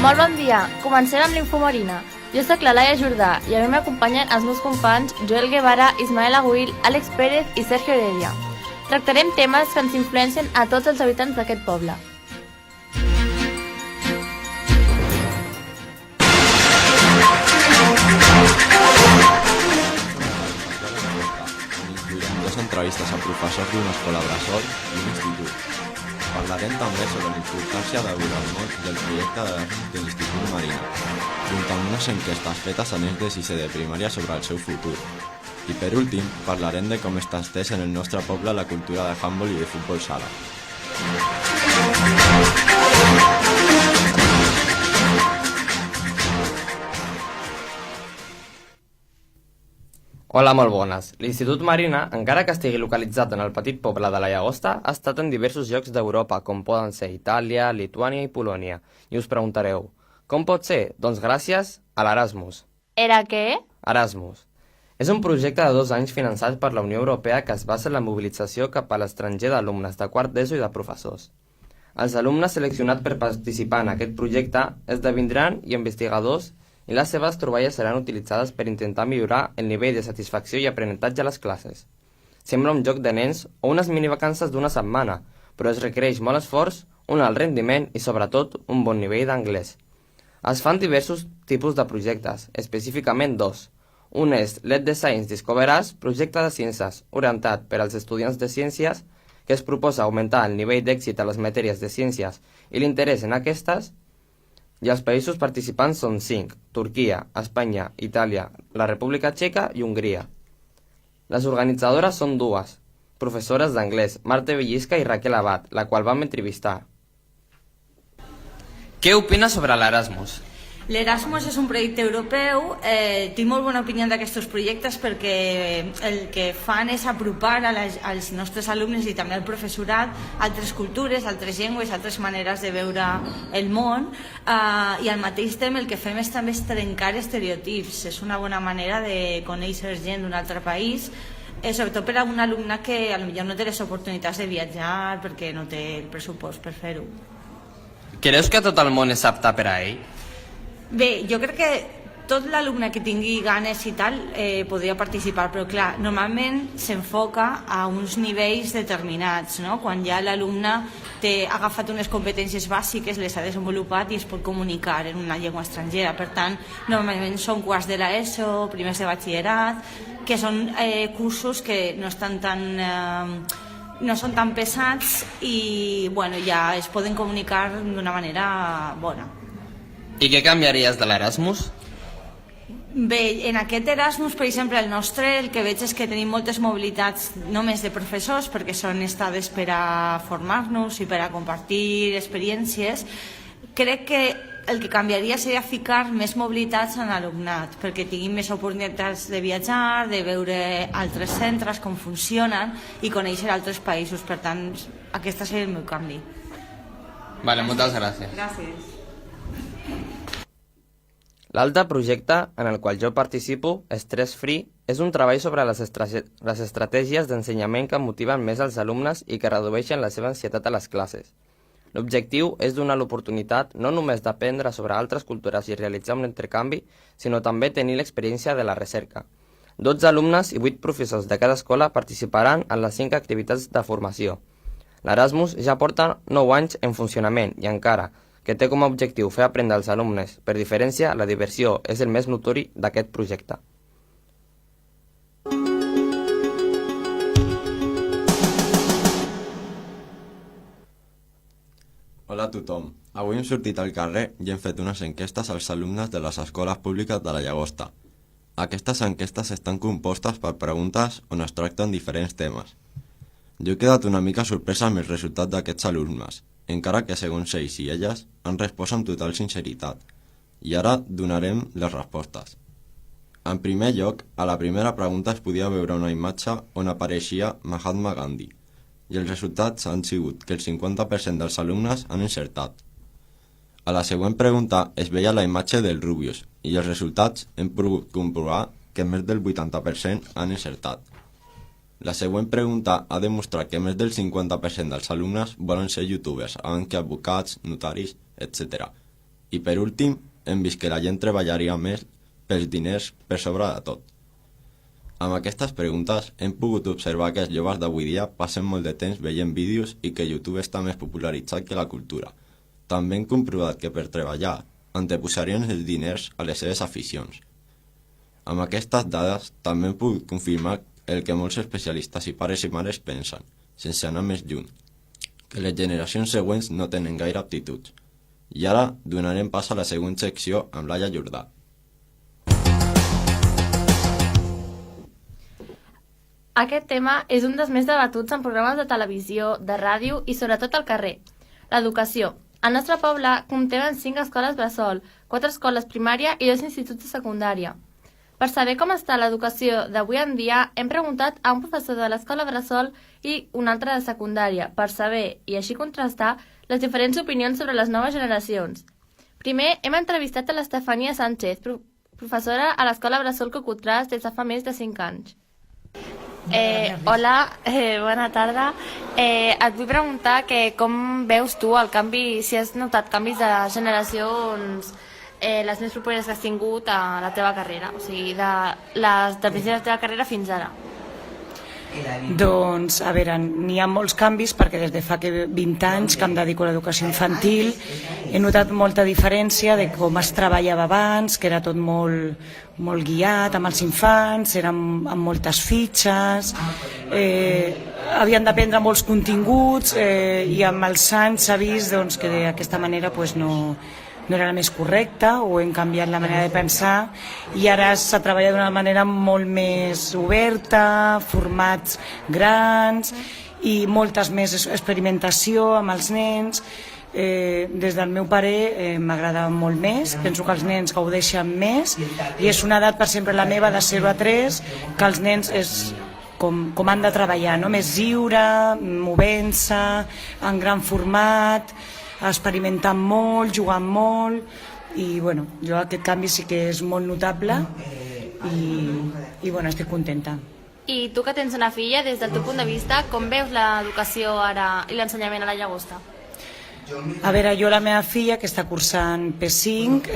Molt bon dia, comencem amb l'Infomarina. Jo soc la Laia Jordà i a mi m'acompanyen els meus companys Joel Guevara, Ismael Aguil, Àlex Pérez i Sergio Heredia. Tractarem temes que ens influencien a tots els habitants d'aquest poble. Dos entrevistes a professors d'una escola bressol i un institut. Parlarem també sobre la importància de viure al món del projecte de l'Institut Marina, junt amb unes enquestes fetes a nens de sisè de primària sobre el seu futur. I per últim, parlarem de com està estès en el nostre poble la cultura de handbol i de futbol sala. Hola, molt bones. L'Institut Marina, encara que estigui localitzat en el petit poble de la Llagosta, ha estat en diversos llocs d'Europa, com poden ser Itàlia, Lituània i Polònia. I us preguntareu, com pot ser? Doncs gràcies a l'Erasmus. Era què? Erasmus. És un projecte de 2 anys finançat per la Unió Europea que es basa en la mobilització cap a l'estranger d'alumnes de quart d'ESO i de professors. Els alumnes seleccionats per participar en aquest projecte esdevindran investigadors i les seves troballes seran utilitzades per intentar millorar el nivell de satisfacció i aprenentatge a les classes. Sembla un joc de nens o unes minivacances d'1 setmana, però es requereix molt esforç, un alt rendiment i, sobretot, un bon nivell d'anglès. Es fan diversos tipus de projectes, específicament 2. Un és Let the Science Discover Us, projecte de ciències orientat per als estudiants de ciències, que es proposa augmentar el nivell d'èxit a les matèries de ciències i l'interès en aquestes, i els països participants són 5, Turquia, Espanya, Itàlia, la República Txeca i Hongria. Les organitzadores són 2, professores d'anglès, Marta Bellisca i Raquel Abad, la qual vam entrevistar. Què opina sobre l'Erasmus? L'Erasmus és un projecte europeu, tinc molt bona opinió d'aquests projectes perquè el que fan és apropar als nostres alumnes i també al professorat altres cultures, altres llengües, altres maneres de veure el món i al mateix temps el que fem és també trencar estereotips. És una bona manera de conèixer gent d'un altre país, sobretot per a un alumne que potser no té les oportunitats de viatjar perquè no té el pressupost per fer-ho. Creus que tot el món és apte per a ell? Bé, jo crec que tot l'alumne que tingui ganes i tal podria participar, però clar, normalment s'enfoca a uns nivells determinats, no? Quan ja l'alumne ha agafat unes competències bàsiques, les ha desenvolupat i es pot comunicar en una llengua estrangera. Per tant, normalment són quarts de l'ESO, primers de batxillerat, que són cursos que no estan no són tan pesats i bueno, ja es poden comunicar d'una manera bona. I què canviaries de l'Erasmus? Bé, en aquest Erasmus, per exemple, el nostre, el que veig és que tenim moltes mobilitats només de professors, perquè són estades per a formar-nos i per a compartir experiències. Crec que el que canviaria seria ficar més mobilitats en l'alumnat, perquè tinguin més oportunitats de viatjar, de veure altres centres, com funcionen, i conèixer altres països. Per tant, aquest seria el meu canvi. Vale, moltes gràcies. Gràcies. L'altre projecte en el qual jo participo, Stress Free, és un treball sobre les estratègies d'ensenyament que motiven més els alumnes i que redueixen la seva ansietat a les classes. L'objectiu és donar l'oportunitat no només d'aprendre sobre altres cultures i realitzar un intercanvi, sinó també tenir l'experiència de la recerca. 12 alumnes i 8 professors de cada escola participaran en les 5 activitats de formació. L'Erasmus ja porta 9 anys en funcionament i encara que té com a objectiu fer aprendre als alumnes. Per diferència, la diversió és el més notori d'aquest projecte. Hola a tothom. Avui hem sortit al carrer i hem fet unes enquestes als alumnes de les escoles públiques de la Llagosta. Aquestes enquestes estan compostes per preguntes on es tracten diferents temes. Jo he quedat una mica sorpresa amb el resultat d'aquests alumnes, encara que segons ells i elles han respost amb total sinceritat. I ara donarem les respostes. En primer lloc, a la primera pregunta es podia veure una imatge on apareixia Mahatma Gandhi, i els resultats han sigut que el 50% dels alumnes han encertat. A la següent pregunta es veia la imatge del Rubius, i els resultats hem pogut comprovar que més del 80% han encertat. La següent pregunta ha demostrat que més del 50% dels alumnes volen ser youtubers abans que advocats, notaris, etc. I per últim, hem vist que la gent treballaria més pels diners per sobre de tot. Amb aquestes preguntes hem pogut observar que els joves d'avui dia passen molt de temps veient vídeos i que YouTube està més popularitzat que la cultura. També hem comprovat que per treballar anteposarien els diners a les seves aficions. Amb aquestes dades també hem pogut confirmar el que molts especialistes i pares i mares pensen, sense anar més lluny, que les generacions següents no tenen gaire aptituds. I ara donarem pas a la següent secció amb Laia Jordà. Aquest tema és un dels més debatuts en programes de televisió, de ràdio i sobretot al carrer. L'educació. Al nostre poble comptem amb 5 escoles bressol, 4 escoles primària i 2 instituts de secundària. Per saber com està l'educació d'avui en dia, hem preguntat a un professor de l'escola bressol i un altre de secundària, per saber, i així contrastar, les diferents opinions sobre les noves generacions. Primer, hem entrevistat a l'Estefania Sánchez, professora a l'escola bressol Cocotràs des de fa més de 5 anys. Hola, bona tarda. Et vull preguntar que com veus tu el canvi, si has notat canvis de generacions les més properes que has tingut a la teva carrera, o sigui, del principi de la teva carrera fins ara. Doncs, a veure, n'hi ha molts canvis perquè des de fa 20 anys que em dedico a l'educació infantil he notat molta diferència de com es treballava abans, que era tot molt guiat amb els infants, eren amb moltes fitxes, havien d'aprendre molts continguts i amb els anys s'ha vist doncs, que d'aquesta manera no era la més correcta, o hem canviat la manera de pensar i ara s'ha treballat d'una manera molt més oberta, formats grans i moltes més experimentació amb els nens. Des del meu parer m'agrada molt més, penso que els nens gaudeixen més i és una edat per sempre la meva de 0 a 3 que els nens és com han de treballar, no? Més lliure, movent-se, en gran format, experimentant molt, jugant molt i bueno, jo aquest canvi sí que és molt notable i bueno, estic contenta. I tu que tens una filla, des del teu punt de vista, com veus l'educació ara i l'ensenyament a la Llagosta? A veure, jo la meva filla que està cursant P5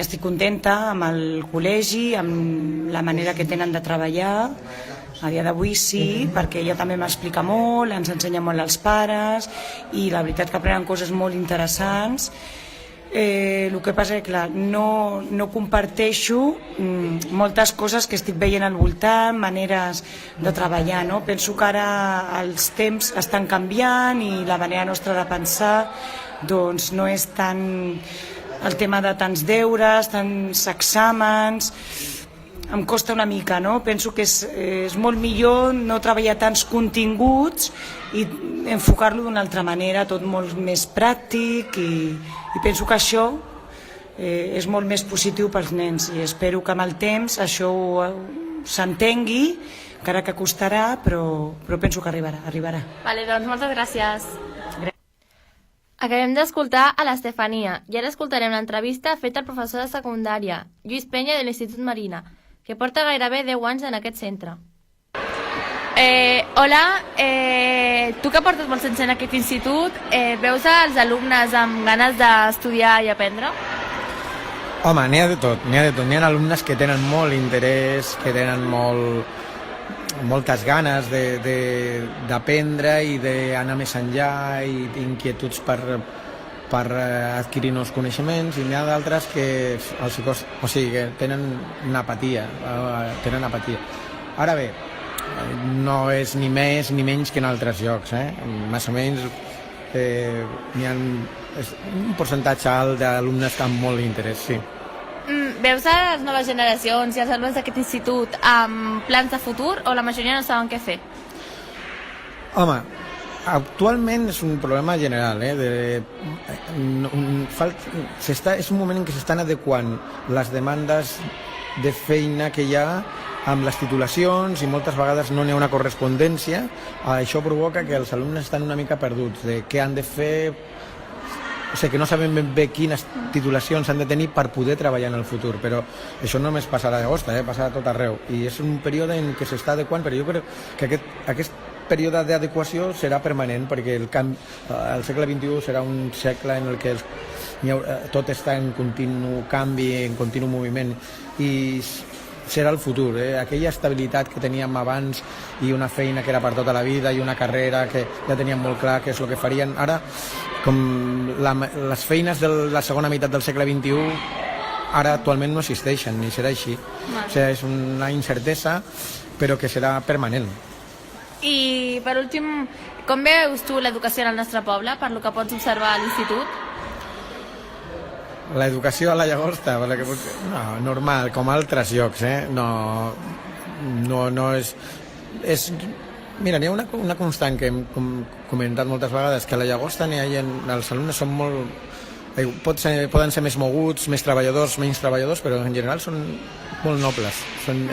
estic contenta amb el col·legi, amb la manera que tenen de treballar. A dia d'avui sí, perquè ella també m'explica molt, ens ensenya molt als pares i la veritat que aprenen coses molt interessants. El que passa és que clar, no comparteixo moltes coses que estic veient al voltant, maneres de treballar, no? Penso que ara els temps estan canviant i la manera nostra de pensar doncs no és tant el tema de tants deures, tants exàmens. Em costa una mica, no? Penso que és molt millor no treballar tants continguts i enfocar-lo d'una altra manera, tot molt més pràctic i penso que això és molt més positiu pels nens i espero que amb el temps això s'entengui, encara que costarà, però penso que arribarà. Vale, doncs moltes gràcies. Acabem d'escoltar a l'Estefania i ara escoltarem l'entrevista feta al professor de secundària, Lluís Penya de l'Institut Marina, que porta gairebé 10 anys en aquest centre. Hola, tu que portes molt temps en aquest institut, veus els alumnes amb ganes d'estudiar i aprendre? Home, n'hi ha de tot. N'hi ha alumnes que tenen molt interès, que tenen moltes ganes d'aprendre i d'anar més enllà i inquietuds per adquirir nous coneixements, i n'hi ha d'altres que que tenen una apatia, Ara bé, no és ni més ni menys que en altres llocs, més o menys n'hi ha un percentatge alt d'alumnes amb molt interès, sí. Veus a les noves generacions i els alumnes d'aquest institut amb plans de futur o la majoria no saben què fer? Home, actualment és un problema general, és un moment en què s'estan adequant les demandes de feina que hi ha amb les titulacions i moltes vegades no n'hi ha una correspondència. Això provoca que els alumnes estan una mica perduts de què han de fer, o sigui, que no saben ben bé quines titulacions han de tenir per poder treballar en el futur, però això no només passa a la Llagosta, passa a tot arreu, i és un període en què s'està adequant, però jo crec que aquest període d'adequació serà permanent, perquè el segle XXI serà un segle en el que tot està en continu canvi, en continu moviment, i serà el futur. Aquella estabilitat que teníem abans i una feina que era per tota la vida i una carrera que ja teníem molt clar que és el que farien, ara com les feines de la segona meitat del segle XXI ara actualment no existeixen ni serà així. O sigui, és una incertesa però que serà permanent. I per últim, com veus tu l'educació en el nostre poble, per lo que pots observar a l'institut? L'educació a la Llagosta, no, normal, com a altres llocs, no és... Mira, n'hi ha una constant que hem comentat moltes vegades, que a la Llagosta els alumnes són molt... Poden ser més moguts, més treballadors, menys treballadors, però en general són molt nobles,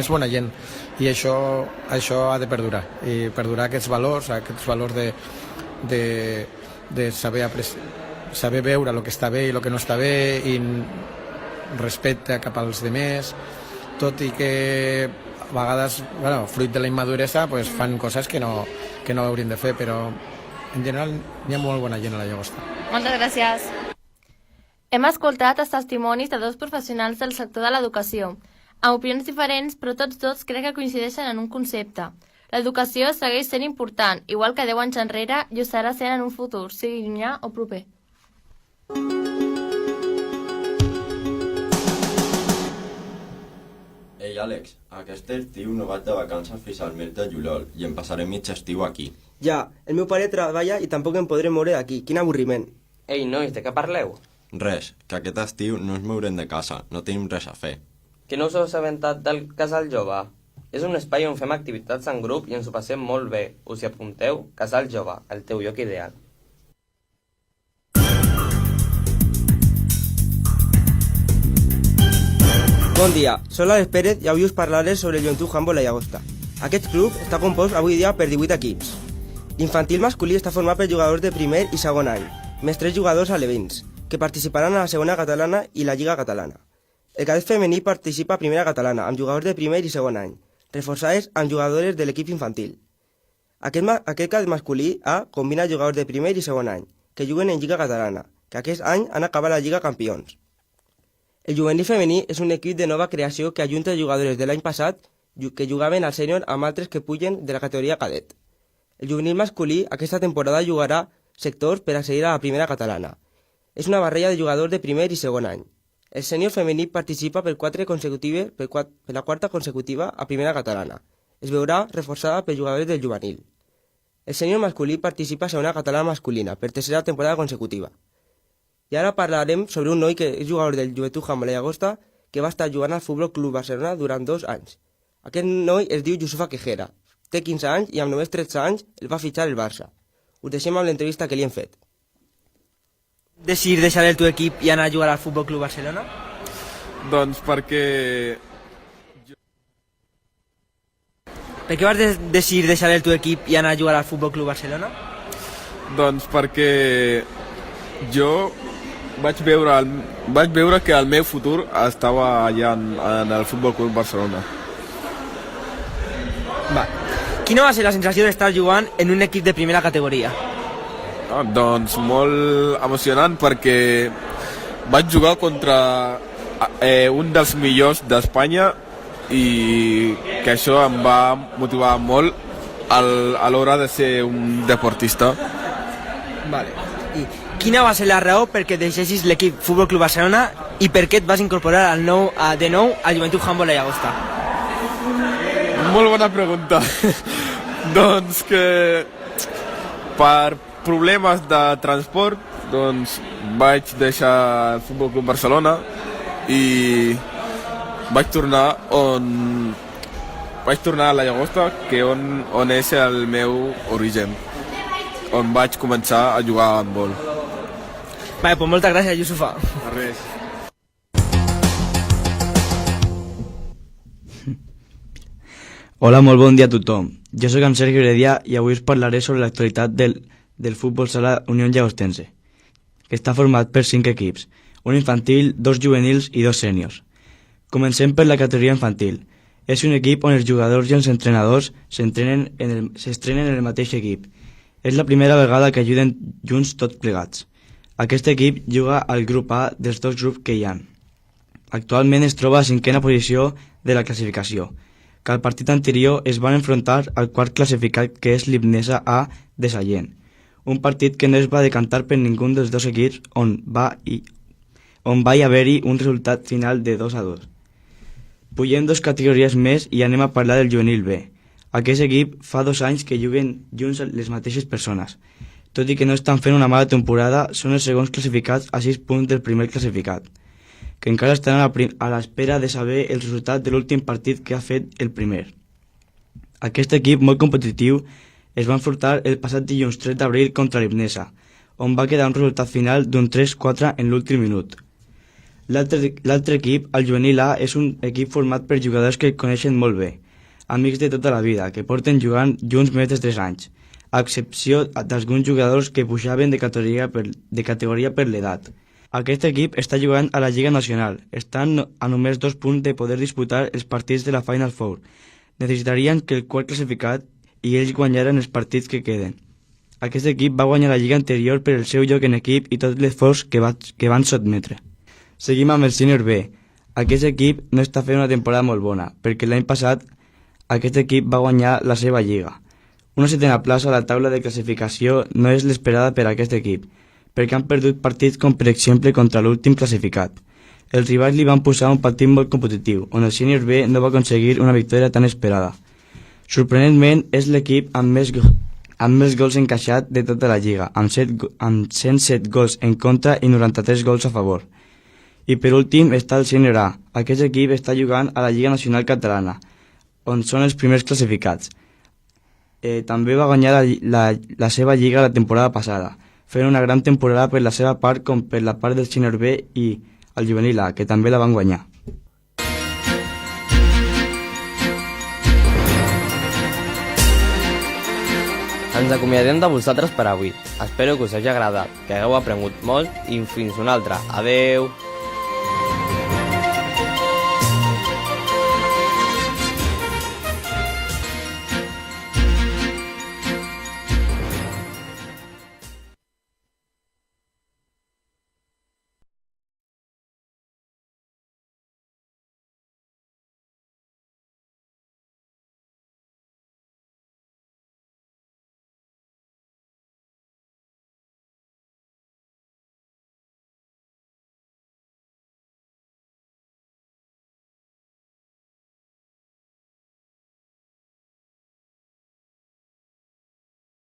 és bona gent, i això ha de perdurar, i perdurar aquests valors de saber veure el que està bé i el que no està bé, i respecte cap als demés, tot i que a vegades, fruit de la immaduresa, fan coses que no haurien de fer, però en general n'hi ha molt bona gent a la Llagosta. Moltes gràcies. Hem escoltat els testimonis de dos professionals del sector de l'educació, amb opinions diferents, però tots dos crec que coincideixen en un concepte. L'educació segueix sent important, igual que 10 anys enrere, i ho serà sent en un futur, sigui llunyà o proper. Ei, Àlex, aquest estiu no vaig de vacances fins al mes de juliol i em passaré mig estiu aquí. Ja, el meu pare treballa i tampoc em podré moure d'aquí. Quin avorriment. Ei, nois, de què parleu? Res, que aquest estiu no ens mourem de casa, no tenim res a fer. Que no us heu assabentat del Casal Jove? És un espai on fem activitats en grup i ens ho passem molt bé. Us hi apunteu? Casal Jove, el teu lloc ideal. Bon dia, soc l'Àlex Pérez i avui us parlaré sobre el Joventut Handbol La Llagosta. Aquest club està compost avui dia per 18 equips. L'infantil masculí està format per jugadors de primer i segon any, més 3 jugadors alevins, que participaran a la segona catalana i la lliga catalana. El cadet femení participa a primera catalana, amb jugadors de primer i segon any, reforçades amb jugadores de l'equip infantil. Aquest cadet masculí A combina jugadors de primer i segon any, que juguen en lliga catalana, que aquest any han acabat la lliga campions. El juvenil femení és un equip de nova creació que ajunta jugadores de l'any passat que jugaven al sènior amb altres que pugen de la categoria cadet. El juvenil masculí aquesta temporada jugarà sectors per accedir a la primera catalana. És una barreja de jugadors de primer i segon any. El sènior femení participa per la quarta consecutiva a primera catalana. Es veurà reforçada per jugadors del juvenil. El sènior masculí participa a segona catalana masculina per tercera temporada consecutiva. I ara parlarem sobre un noi que és jugador del Joventut Handbol La Llagosta que va estar jugant al Futbol Club Barcelona durant 2 anys. Aquest noi es diu Yusufa Quejera. Té 15 anys i amb només 13 anys el va fitxar el Barça. Us deixem amb l'entrevista que li hem fet. Decidir deixar el teu equip i anar a jugar al Futbol Club Barcelona? Doncs perquè... Per què vas decidir deixar el teu equip i anar a jugar al Futbol Club Barcelona? Doncs perquè jo vaig veure que el meu futur estava allà en el Futbol Club Barcelona. Va. Quina va ser la sensació d'estar jugant en un equip de primera categoria? Doncs molt emocionant perquè vaig jugar contra un dels millors d'Espanya i que això em va motivar molt a l'hora de ser un deportista. Vale. I quina va ser la raó perquè deixessis l'equip Futbol Club Barcelona i per què et vas incorporar de nou al Joventut Handbol La Llagosta? Molt bona pregunta. Doncs que per problemes de transport vaig deixar el Futbol Club Barcelona i vaig tornar a La Llagosta, que on és el meu origen, on vaig començar a jugar a handbol. Vale, pues moltes gràcies, Yusufa. A res. Hola, molt bon dia a tothom. Jo sóc en Sergio Heredia i avui us parlaré sobre l'actualitat del futbol sala Unió Llagostense, que està format per 5 equips, un infantil, 2 juvenils i 2 sèniors. Comencem per la categoria infantil. És un equip on els jugadors i els entrenadors s'estrenen en el mateix equip. És la primera vegada que ajuden junts tots plegats. Aquest equip juga al grup A dels dos grups que hi ha. Actualment es troba a cinquena posició de la classificació, que al partit anterior es van enfrontar al quart classificat, que és l'Ibnesa A de Sallent, un partit que no es va decantar per ningú dels dos equips, on va haver-hi un resultat final de 2-2. Pugem 2 categories més i anem a parlar del juvenil B. Aquest equip fa 2 anys que juguen junts les mateixes persones. Tot i que no estan fent una mala temporada, són els segons classificats a 6 punts del primer classificat, que encara estan a l'espera de saber el resultat de l'últim partit que ha fet el primer. Aquest equip molt competitiu es va enfrontar el passat dilluns 3 d'abril contra l'Ibnesa, on va quedar un resultat final d'un 3-4 en l'últim minut. L'altre equip, el juvenil A, és un equip format per jugadors que coneixen molt bé, amics de tota la vida, que porten jugant junts més de 3 anys, a excepció d'alguns jugadors que pujaven de categoria per l'edat. Aquest equip està jugant a la Lliga Nacional, estan a només 2 punts de poder disputar els partits de la Final Four. Necessitarien que el quart classificat i ells guanyaren els partits que queden. Aquest equip va guanyar la lliga anterior per el seu lloc en equip i tot l'esforç que van sotmetre. Seguim amb el Sènior B. Aquest equip no està fent una temporada molt bona, perquè l'any passat aquest equip va guanyar la seva lliga. Una 7a plaça a la taula de classificació no és l'esperada per a aquest equip, perquè han perdut partits com per exemple contra l'últim classificat. Els rivals li van posar un partit molt competitiu, on el Sènior B no va aconseguir una victòria tan esperada. Sorprenentment, és l'equip amb més gols encaixat de tota la lliga, amb 107 gols en contra i 93 gols a favor. I per últim està el Sènior A. Aquest equip està jugant a la Lliga Nacional Catalana, on són els primers classificats. També va guanyar la seva lliga la temporada passada, fent una gran temporada per la seva part com per la part del Sènior B i el juvenil A, que també la van guanyar. Ens acomiadem de vosaltres per avui. Espero que us hagi agradat, que hagueu aprengut molt i fins una altra. Adeu!